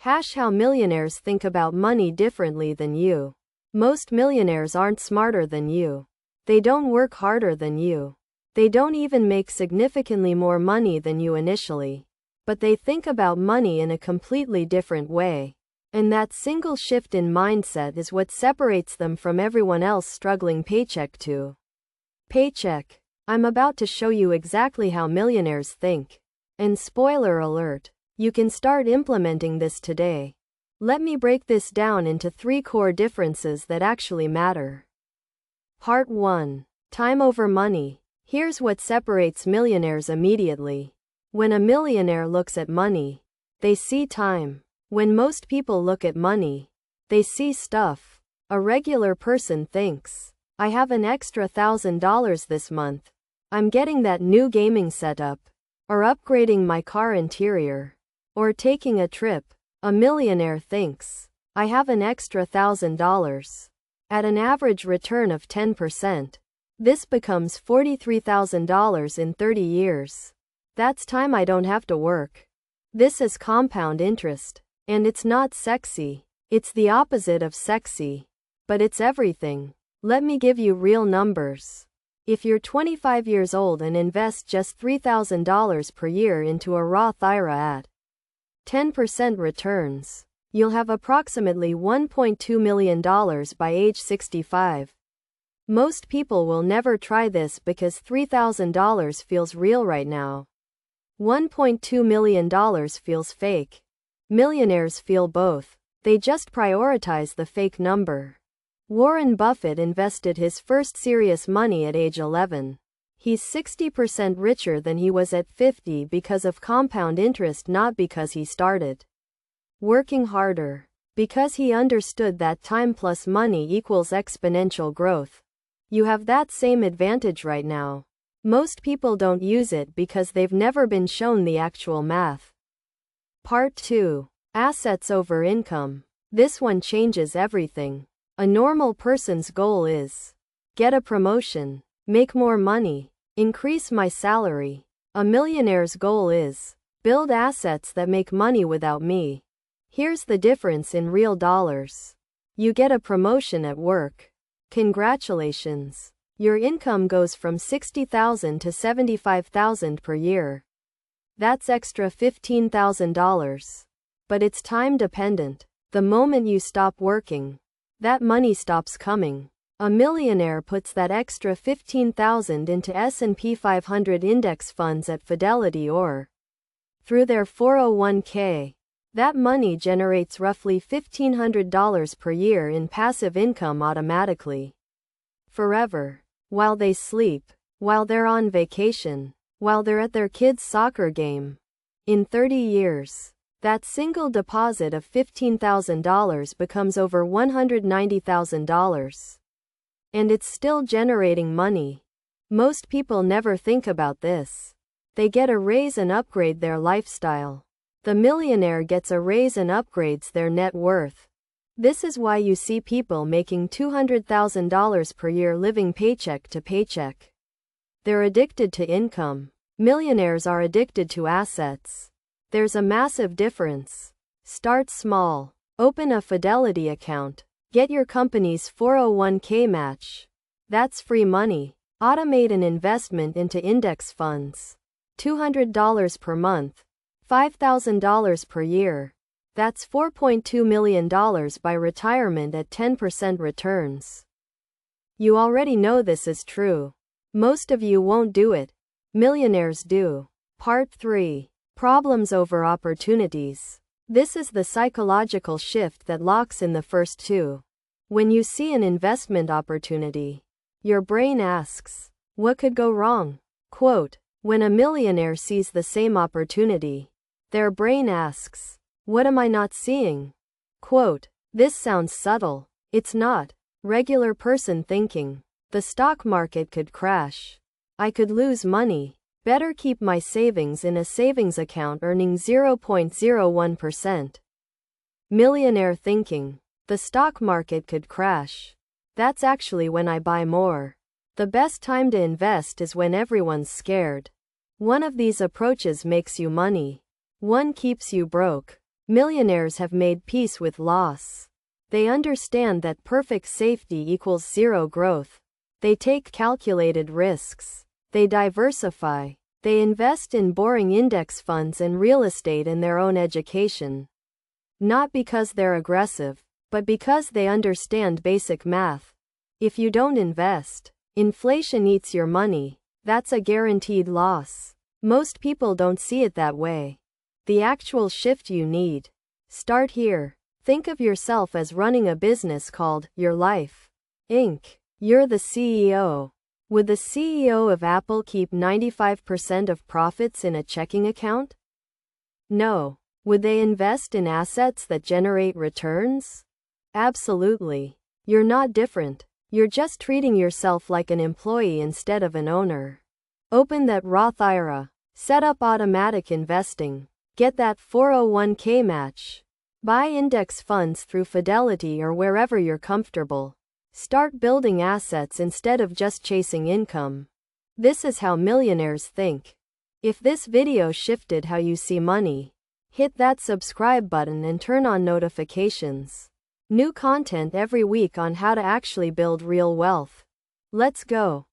How millionaires think about money differently than you. Most millionaires aren't smarter than you. They don't work harder than you. They don't even make significantly more money than you initially. But they think about money in a completely different way. And that single shift in mindset is what separates them from everyone else struggling paycheck to paycheck. I'm about to show you exactly how millionaires think. And spoiler alert, you can start implementing this today. Let me break this down into 3 core differences that actually matter. Part 1. Time over money. Here's what separates millionaires immediately. When a millionaire looks at money, they see time. When most people look at money, they see stuff. A regular person thinks, I have an extra $1,000 this month. I'm getting that new gaming setup. Or upgrading my car interior. Or taking a trip. A millionaire thinks, I have an extra $1,000. At an average return of 10%. This becomes $43,000 in 30 years. That's time I don't have to work. This is compound interest. And it's not sexy. It's the opposite of sexy. But it's everything. Let me give you real numbers. If you're 25 years old and invest just $3,000 per year into a Roth IRA at 10% returns, you'll have approximately $1.2 million by age 65. Most people will never try this because $3,000 feels real right now. $1.2 million feels fake. Millionaires feel both. They just prioritize the fake number. Warren Buffett invested his first serious money at age 11. He's 60% richer than he was at 50 because of compound interest, not because he started working harder. Because he understood that time plus money equals exponential growth. You have that same advantage right now. Most people don't use it because they've never been shown the actual math. Part 2. Assets over income. This one changes everything. A normal person's goal is get a promotion, make more money, increase my salary. A millionaire's goal is build assets that make money without me. Here's the difference in real dollars. You get a promotion at work. Congratulations. Your income goes from $60,000 to $75,000 per year. That's extra $15,000. But it's time dependent. The moment you stop working, that money stops coming. A millionaire puts that extra $15,000 into S&P 500 index funds at Fidelity or through their 401k. That money generates roughly $1,500 per year in passive income automatically. Forever. While they sleep, while they're on vacation, while they're at their kid's soccer game. In 30 years, that single deposit of $15,000 becomes over $190,000. And it's still generating money. Most people never think about this. They get a raise and upgrade their lifestyle. The millionaire gets a raise and upgrades their net worth. This is why you see people making $200,000 per year living paycheck to paycheck. They're addicted to income. Millionaires are addicted to assets. There's a massive difference. Start small. Open a Fidelity account. Get your company's 401k match. That's free money. Automate an investment into index funds. $200 per month. $5,000 per year. That's $4.2 million by retirement at 10% returns. You already know this is true. Most of you won't do it. Millionaires do. Part 3. Problems over opportunities. This is the psychological shift that locks in the first 2. When you see an investment opportunity, your brain asks, what could go wrong? Quote, when a millionaire sees the same opportunity, their brain asks, what am I not seeing? Quote, this sounds subtle. It's not. Regular person thinking, the stock market could crash. I could lose money. Better keep my savings in a savings account earning 0.01%. Millionaire thinking, the stock market could crash. That's actually when I buy more. The best time to invest is when everyone's scared. One of these approaches makes you money. One keeps you broke. Millionaires have made peace with loss. They understand that perfect safety equals zero growth. They take calculated risks. They diversify. They invest in boring index funds and real estate and their own education. Not because they're aggressive, but because they understand basic math. If you don't invest, inflation eats your money. That's a guaranteed loss. Most people don't see it that way. The actual shift you need. Start here. Think of yourself as running a business called Your Life, Inc. You're the CEO. Would the CEO of Apple keep 95% of profits in a checking account? No. Would they invest in assets that generate returns? Absolutely. You're not different. You're just treating yourself like an employee instead of an owner. Open that Roth IRA. Set up automatic investing. Get that 401k match. Buy index funds through Fidelity or wherever you're comfortable. Start building assets instead of just chasing income. This is how millionaires think. If this video shifted how you see money, hit that subscribe button and turn on notifications. New content every week on how to actually build real wealth. Let's go.